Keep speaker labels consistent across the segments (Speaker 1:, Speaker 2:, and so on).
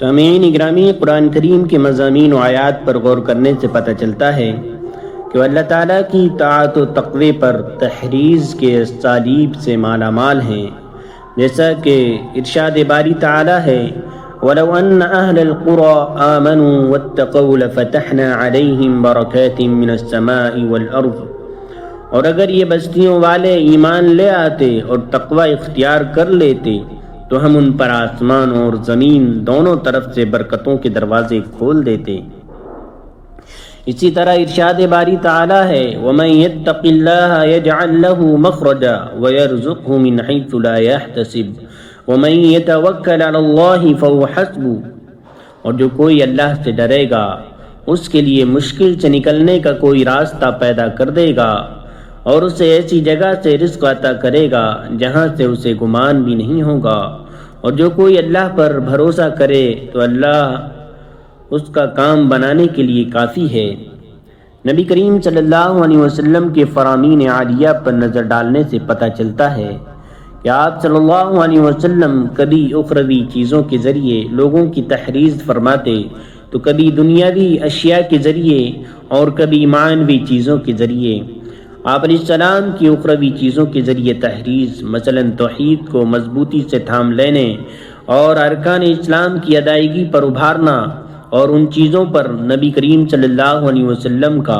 Speaker 1: سامعین گرامی، قرآن کریم کے مضامین و آیات پر غور کرنے سے پتہ چلتا ہے کہ وہ اللہ تعالیٰ کی طاعت و تقوی پر تحریض کے اسالیب سے مالا مال ہیں، جیسا کہ ارشاد باری تعالیٰ ہے وَلَوْ أَنَّ أَهْلَ الْقُرَىٰ آمَنُوا وَاتَّقَوْا لَفَتَحْنَا عَلَيْهِمْ بَرَكَاتٍ مِّنَ السَّمَاءِ وَالْأَرْضِ، اور اگر یہ بستیوں والے ایمان لے آتے اور تقوی اختیار کر لیتے تو ہم ان پر آسمان اور زمین دونوں طرف سے برکتوں کے دروازے کھول دیتے۔ اسی طرح ارشاد باری تعالیٰ ہے وَمَن يَتَّقِ اللَّهَ يَجْعَل لَّهُ مَخْرَجًا وَيَرْزُقْهُ مِنْ حَيْثُ لَا يَحْتَسِبُ وَمَن يَتَوَكَّلْ عَلَى اللَّهِ فَهُوَ حَسْبُهُ، اور جو کوئی اللہ سے ڈرے گا اس کے لیے مشکل سے نکلنے کا کوئی راستہ پیدا کر دے گا اور اسے ایسی جگہ سے رزق عطا کرے گا جہاں سے اسے گمان بھی نہیں ہوگا، اور جو کوئی اللہ پر بھروسہ کرے تو اللہ اس کا کام بنانے کے لیے کافی ہے۔ نبی کریم صلی اللہ علیہ وسلم کے فرامین عالیہ پر نظر ڈالنے سے پتہ چلتا ہے کہ آپ صلی اللہ علیہ وسلم کبھی اخروی چیزوں کے ذریعے لوگوں کی تحریض فرماتے تو کبھی دنیاوی اشیاء کے ذریعے اور کبھی معنوی چیزوں کے ذریعے۔ آپ علیہ السلام کی اخروی چیزوں کے ذریعے تحریض مثلاً توحید کو مضبوطی سے تھام لینے اور ارکان اسلام کی ادائیگی پر ابھارنا، اور ان چیزوں پر نبی کریم صلی اللہ علیہ وسلم کا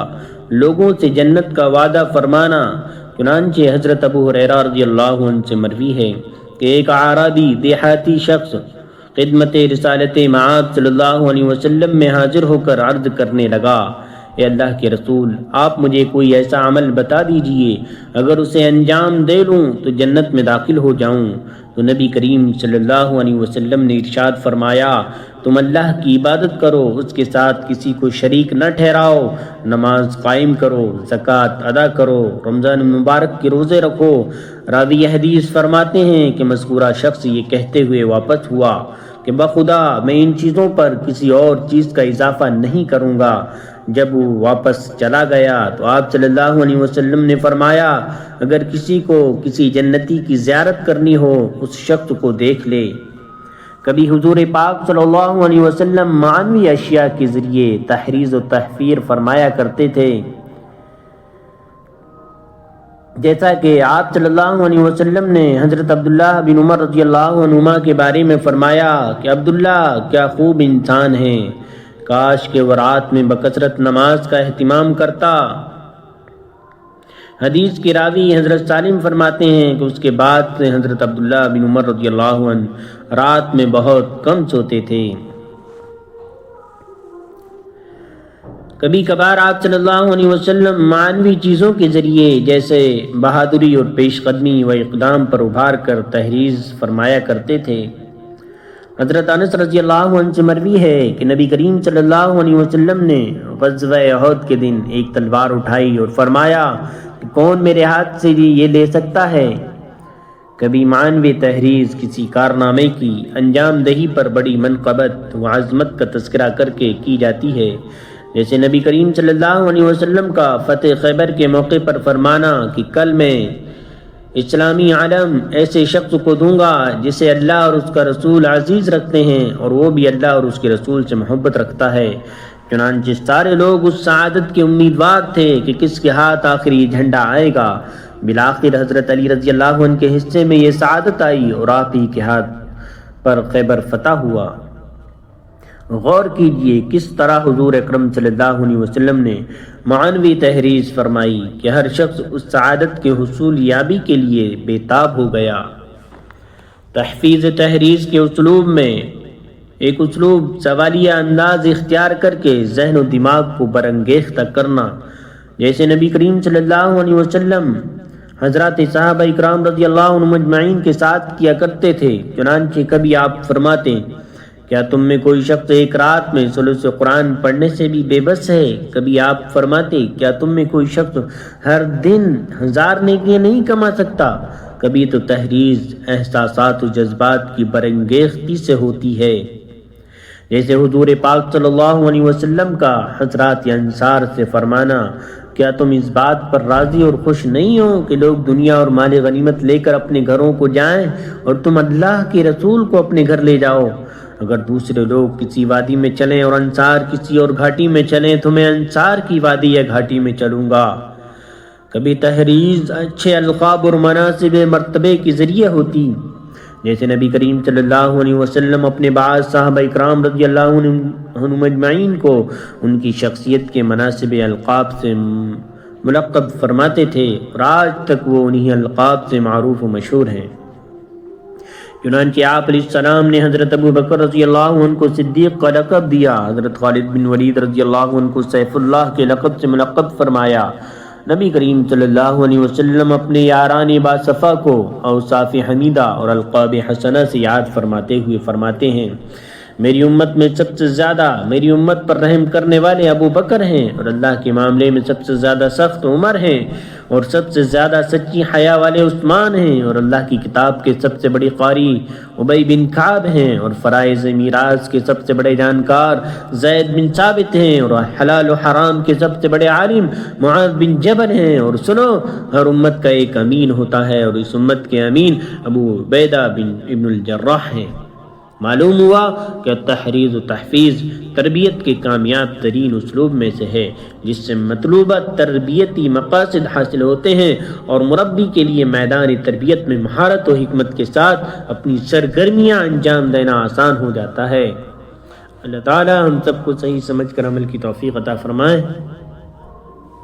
Speaker 1: لوگوں سے جنت کا وعدہ فرمانا۔ چنانچہ حضرت ابو ہریرہ رضی اللہ عنہ سے مروی ہے کہ ایک اعرابی دیہاتی شخص خدمت رسالت معاد صلی اللہ علیہ وسلم میں حاضر ہو کر عرض کرنے لگا، اے اللہ کے رسول، آپ مجھے کوئی ایسا عمل بتا دیجئے اگر اسے انجام دے لوں تو جنت میں داخل ہو جاؤں۔ تو نبی کریم صلی اللہ علیہ وسلم نے ارشاد فرمایا، تم اللہ کی عبادت کرو، اس کے ساتھ کسی کو شریک نہ ٹھہراؤ، نماز قائم کرو، زکوٰۃ ادا کرو، رمضان مبارک کے روزے رکھو۔ راوی حدیث فرماتے ہیں کہ مذکورہ شخص یہ کہتے ہوئے واپس ہوا کہ بخدا میں ان چیزوں پر کسی اور چیز کا اضافہ نہیں کروں گا۔ جب وہ واپس چلا گیا تو آپ صلی اللہ علیہ وسلم نے فرمایا، اگر کسی کو کسی جنتی کی زیارت کرنی ہو اس شخص کو دیکھ لے۔ کبھی حضور پاک صلی اللہ علیہ وسلم معنوی اشیاء کے ذریعے تحریض و تحفیر فرمایا کرتے تھے، جیسا کہ آپ صلی اللہ علیہ وسلم نے حضرت عبداللہ بن عمر رضی اللہ عنہما کے بارے میں فرمایا کہ عبداللہ کیا خوب انسان ہیں، کاش کہ وہ رات میں بکثرت نماز کا اہتمام کرتا۔ حدیث کے راوی حضرت سالم فرماتے ہیں کہ اس کے بعد سے حضرت عبداللہ بن عمر رضی اللہ عنہ رات میں بہت کم سوتے تھے۔ کبھی کبھار آپ صلی اللہ علیہ وسلم معنوی چیزوں کے ذریعے جیسے بہادری اور پیش قدمی و اقدام پر ابھار کر تحریض فرمایا کرتے تھے۔ حضرت انس رضی اللہ عنہ سے مروی ہے کہ نبی کریم صلی اللہ علیہ وسلم نے غزوہ احد کے دن ایک تلوار اٹھائی اور فرمایا کہ کون میرے ہاتھ سے یہ لے سکتا ہے۔ کبھی معنوی تحریض کسی کارنامے کی انجام دہی پر بڑی منقبت و عظمت کا تذکرہ کر کے کی جاتی ہے، جیسے نبی کریم صلی اللہ علیہ وسلم کا فتح خیبر کے موقع پر فرمانا کہ کل میں اسلامی عالم ایسے شخص کو دوں گا جسے اللہ اور اس کا رسول عزیز رکھتے ہیں اور وہ بھی اللہ اور اس کے رسول سے محبت رکھتا ہے۔ چنانچہ سارے لوگ اس سعادت کے امیدوار تھے کہ کس کے ہاتھ آخر یہ جھنڈا آئے گا۔ بالآخر حضرت علی رضی اللہ عنہ کے حصے میں یہ سعادت آئی اور آپ ہی کے ہاتھ پر خیبر فتح ہوا۔ غور کیجئے کس طرح حضور اکرم صلی اللہ علیہ وسلم نے معنوی تحریض فرمائی کہ ہر شخص اس سعادت کے حصول یابی کے لیے بے تاب ہو گیا۔ تحفیظ تحریض کے اسلوب میں ایک اسلوب سوالیہ انداز اختیار کر کے ذہن و دماغ کو برانگیختہ کرنا، جیسے نبی کریم صلی اللہ علیہ وسلم حضرات صحابہ اکرام رضی اللہ عنہم اجمعین کے ساتھ کیا کرتے تھے۔ چنانچہ کبھی آپ فرماتے، کیا تم میں کوئی شخص ایک رات میں ثلث قرآن پڑھنے سے بھی بے بس ہے؟ کبھی آپ فرماتے، کیا تم میں کوئی شخص ہر دن 1000 نیکیاں نہیں کما سکتا؟ کبھی تو تحریض احساسات و جذبات کی برانگیختی سے ہوتی ہے، جیسے حضور پاک صلی اللہ علیہ وسلم کا حضرات انصار سے فرمانا، کیا تم اس بات پر راضی اور خوش نہیں ہو کہ لوگ دنیا اور مال غنیمت لے کر اپنے گھروں کو جائیں اور تم اللہ کے رسول کو اپنے گھر لے جاؤ؟ اگر دوسرے لوگ کسی وادی میں چلیں اور انصار کسی اور گھاٹی میں چلیں تو میں انصار کی وادی یا گھاٹی میں چلوں گا۔ کبھی تحریض اچھے القاب اور مناصب مرتبے کے ذریعے ہوتی، جیسے نبی کریم صلی اللہ علیہ وسلم اپنے بعض صحابہ اکرام رضی اللہ عنہم اجمعین کو ان کی شخصیت کے مناصب القاب سے ملقب فرماتے تھے، اور آج تک وہ انہی القاب سے معروف و مشہور ہیں۔ چنانچہ آپ علیہ السلام نے حضرت ابو بکر رضی اللہ عنہ کو صدیق کا لقب دیا، حضرت خالد بن ولید رضی اللہ عنہ کو سیف اللہ کے لقب سے ملقب فرمایا۔ نبی کریم صلی اللہ علیہ وسلم اپنے یاران باصفا کو اوصاف حمیدہ اور القاب حسنہ سے یاد فرماتے ہوئے فرماتے ہیں، میری امت میں سب سے زیادہ میری امت پر رحم کرنے والے ابو بکر ہیں، اور اللہ کے معاملے میں سب سے زیادہ سخت عمر ہیں، اور سب سے زیادہ سچی حیا والے عثمان ہیں، اور اللہ کی کتاب کے سب سے بڑی قاری ابی بن کعب ہیں، اور فرائض میراث کے سب سے بڑے جانکار زید بن ثابت ہیں، اور حلال و حرام کے سب سے بڑے عالم معاذ بن جبل ہیں۔ اور سنو، ہر امت کا ایک امین ہوتا ہے، اور اس امت کے امین ابو عبیدہ بن ابن الجراح ہیں۔ معلوم ہوا کہ تحریض و تحفیظ تربیت کے کامیاب ترین اسلوب میں سے ہے، جس سے مطلوبہ تربیتی مقاصد حاصل ہوتے ہیں، اور مربی کے لیے میدان تربیت میں مہارت و حکمت کے ساتھ اپنی سرگرمیاں انجام دینا آسان ہو جاتا ہے۔ اللہ تعالی ہم سب کو صحیح سمجھ کر عمل کی توفیق عطا فرمائے۔